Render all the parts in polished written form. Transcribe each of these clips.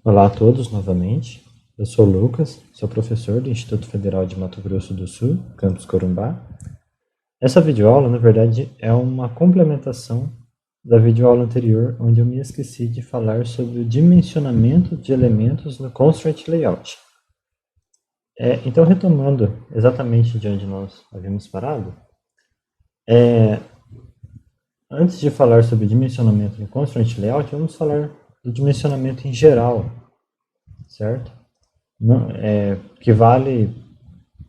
Olá a todos novamente. Eu sou o Lucas, sou professor do Instituto Federal de Mato Grosso do Sul, campus Corumbá. Essa videoaula, na verdade, é uma complementação da videoaula anterior, onde eu me esqueci de falar sobre o dimensionamento de elementos no Constraint Layout. Então, retomando exatamente de onde nós havíamos parado, antes de falar sobre dimensionamento no Constraint Layout, vamos falar do dimensionamento em geral, certo? Que vale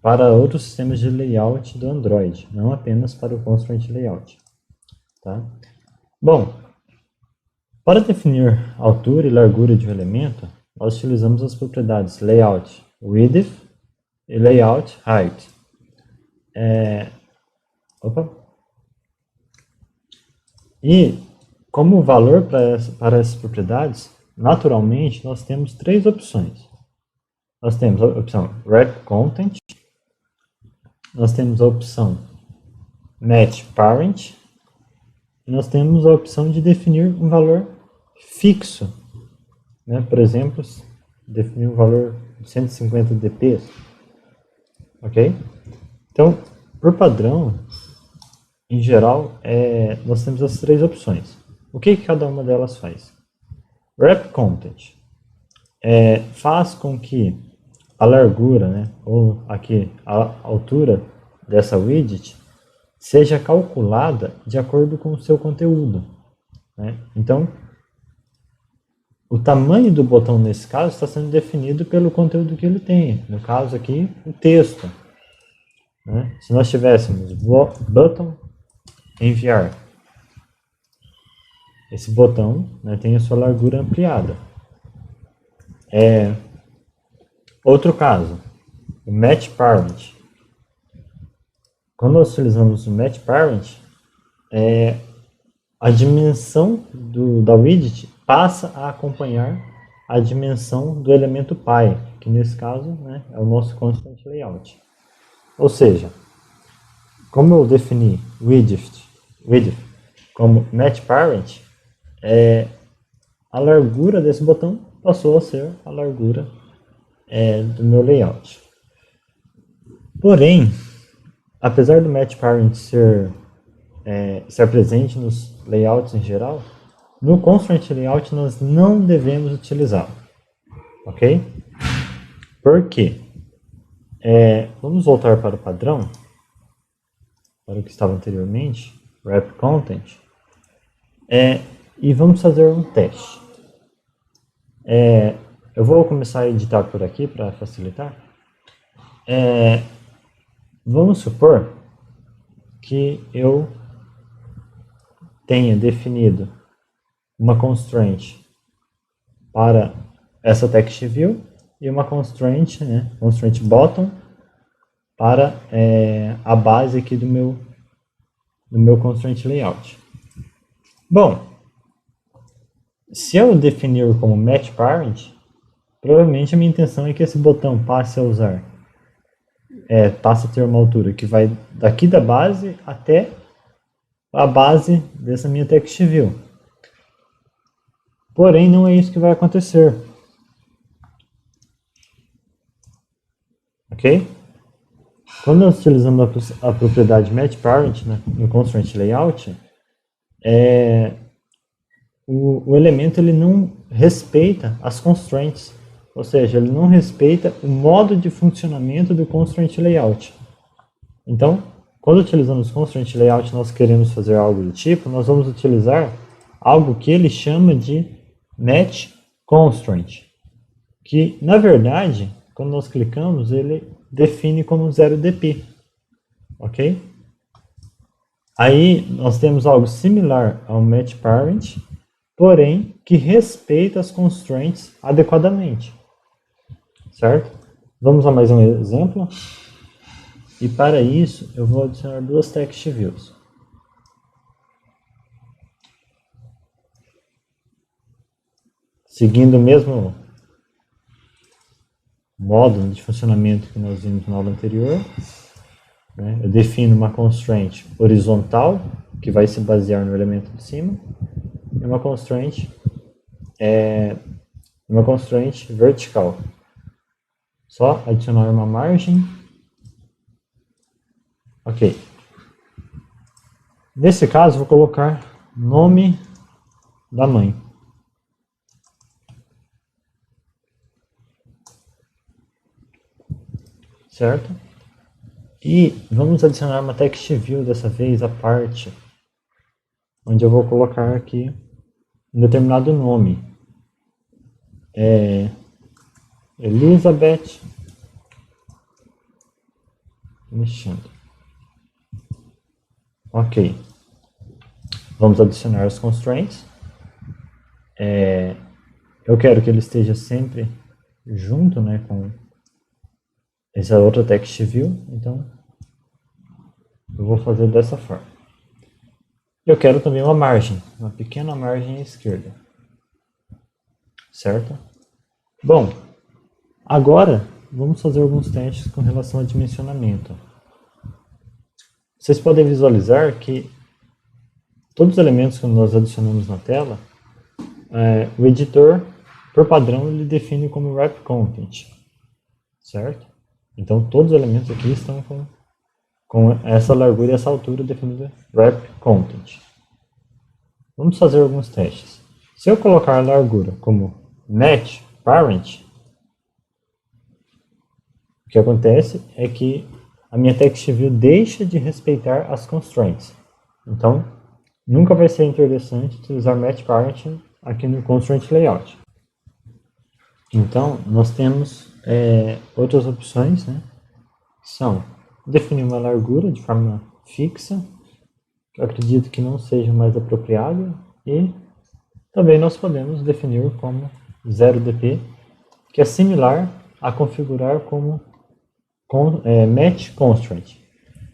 para outros sistemas de layout do Android, não apenas para o Constraint Layout. Tá? Bom, para definir altura e largura de um elemento, nós utilizamos as propriedades layout width e layout height. E como valor para essas propriedades, naturalmente nós temos três opções. Nós temos a opção wrap content, nós temos a opção match parent, e nós temos a opção de definir um valor fixo, né? Por exemplo, definir um valor de 150 dp, ok? Então, por padrão, em geral, nós temos as três opções. O que cada uma delas faz? Wrap content faz com que a largura, né, ou aqui a altura dessa widget seja calculada de acordo com o seu conteúdo, né? Então, o tamanho do botão nesse caso está sendo definido pelo conteúdo que ele tem. No caso aqui, o texto, né? Se nós tivéssemos button enviar, esse botão, né, tem a sua largura ampliada. Outro caso, o match parent. Quando nós utilizamos o match parent, a dimensão da widget passa a acompanhar a dimensão do elemento pi, que nesse caso, né, é o nosso constraint layout. Ou seja, como eu defini width como match parent, a largura desse botão passou a ser a largura do meu layout. Porém, apesar do match parent ser presente nos layouts em geral, no constraint layout nós não devemos utilizá-lo, ok? Por quê? Vamos voltar para o padrão, para o que estava anteriormente, wrap content, e vamos fazer um teste. Eu vou começar a editar por aqui para facilitar. Vamos supor que eu tenha definido uma constraint para essa text view e uma constraint, né, constraint bottom, para a base aqui do meu constraint layout. Bom, se eu definir como match parent, provavelmente a minha intenção é que esse botão passe a ter uma altura que vai daqui da base até a base dessa minha text view. Porém, não é isso que vai acontecer. Ok? Quando nós utilizamos a propriedade match parent, né, no constraint layout, o elemento ele não respeita as constraints, ou seja, ele não respeita o modo de funcionamento do constraint layout. Então, quando utilizamos constraint layout, nós queremos fazer algo do tipo, nós vamos utilizar algo que ele chama de match constraint, que na verdade, quando nós clicamos, ele define como 0dp, ok? Aí nós temos algo similar ao match parent, porém que respeita as constraints adequadamente, certo? Vamos a mais um exemplo. E para isso, eu vou adicionar duas text views. Seguindo o mesmo modo de funcionamento que nós vimos na aula anterior, né? Eu defino uma constraint horizontal, que vai se basear no elemento de cima, e uma constraint uma constraint vertical. Só adicionar uma margem. Ok. Nesse caso, vou colocar nome da mãe. Certo? E vamos adicionar uma text view dessa vez, a parte onde eu vou colocar aqui um determinado nome. Elizabeth mexendo. Ok. Vamos adicionar os constraints. Eu quero que ele esteja sempre junto, né, com essa outra text view, então eu vou fazer dessa forma. Eu quero também uma margem, uma pequena margem à esquerda. Certo? Bom, agora vamos fazer alguns testes com relação ao dimensionamento. Vocês podem visualizar que todos os elementos que nós adicionamos na tela, o editor, por padrão, ele define como wrap content. Certo? Então todos os elementos aqui estão com essa largura e essa altura definida wrap content. Vamos fazer alguns testes. Se eu colocar a largura como match parent, o que acontece é que a minha text view deixa de respeitar as constraints. Então, nunca vai ser interessante utilizar match parent aqui no constraint layout. Então, nós temos outras opções, né? São definir uma largura de forma fixa, que eu acredito que não seja mais apropriado, e também nós podemos definir como 0dp, que é similar a configurar como match constraint.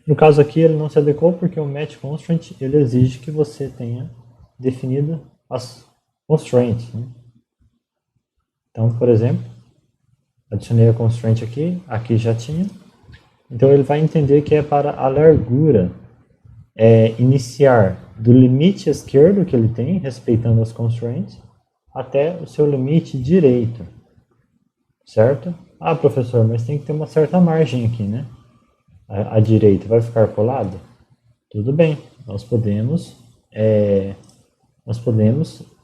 No caso aqui ele não se adequou porque o match constraint ele exige que você tenha definido as constraints, né? Então, por exemplo, adicionei a constraint aqui já tinha. Então ele vai entender que é para a largura iniciar do limite esquerdo que ele tem, respeitando as constraints, até o seu limite direito. Certo? Ah, professor, mas tem que ter uma certa margem aqui, né? A direita vai ficar colado? Tudo bem, nós podemos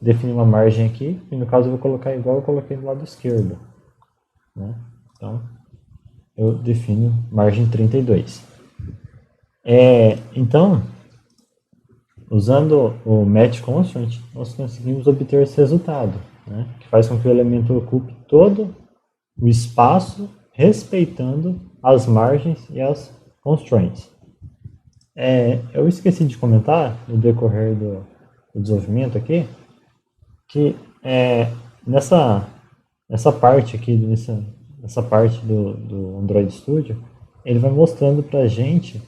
definir uma margem aqui, e no caso eu vou colocar igual eu coloquei do lado esquerdo. Né? Então, eu defino margem 32. Então, usando o match constraint, nós conseguimos obter esse resultado, né? Que faz com que o elemento ocupe todo o espaço, respeitando as margens e as constraints. Eu esqueci de comentar no decorrer do desenvolvimento aqui, que nessa parte aqui, nessa parte do Android Studio, ele vai mostrando para a gente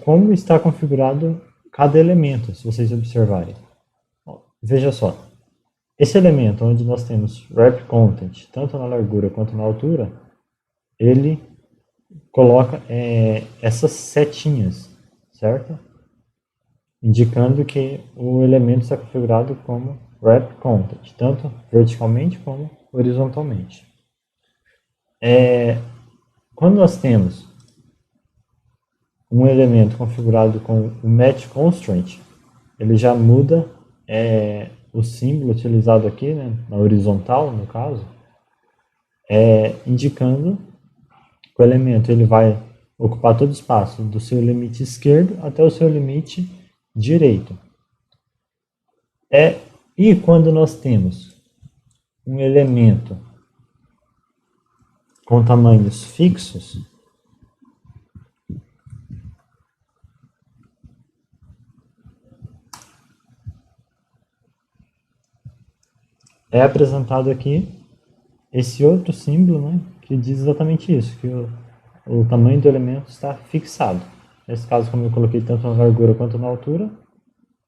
como está configurado cada elemento, se vocês observarem. Veja só, esse elemento onde nós temos wrap content, tanto na largura quanto na altura, ele coloca essas setinhas, certo? Indicando que o elemento está configurado como wrap content, tanto verticalmente como horizontalmente. Quando nós temos um elemento configurado com o match constraint, ele já muda o símbolo utilizado aqui, né, na horizontal, no caso, indicando que o elemento ele vai ocupar todo o espaço do seu limite esquerdo até o seu limite direito. E quando nós temos um elemento com tamanhos fixos, é apresentado aqui esse outro símbolo, né, que diz exatamente isso, que o tamanho do elemento está fixado. Nesse caso, como eu coloquei tanto na largura quanto na altura,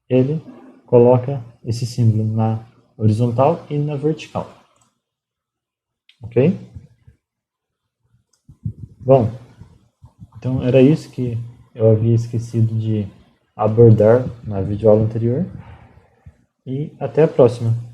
ele coloca esse símbolo na horizontal e na vertical. Ok? Bom, então era isso que eu havia esquecido de abordar na videoaula anterior. E até a próxima.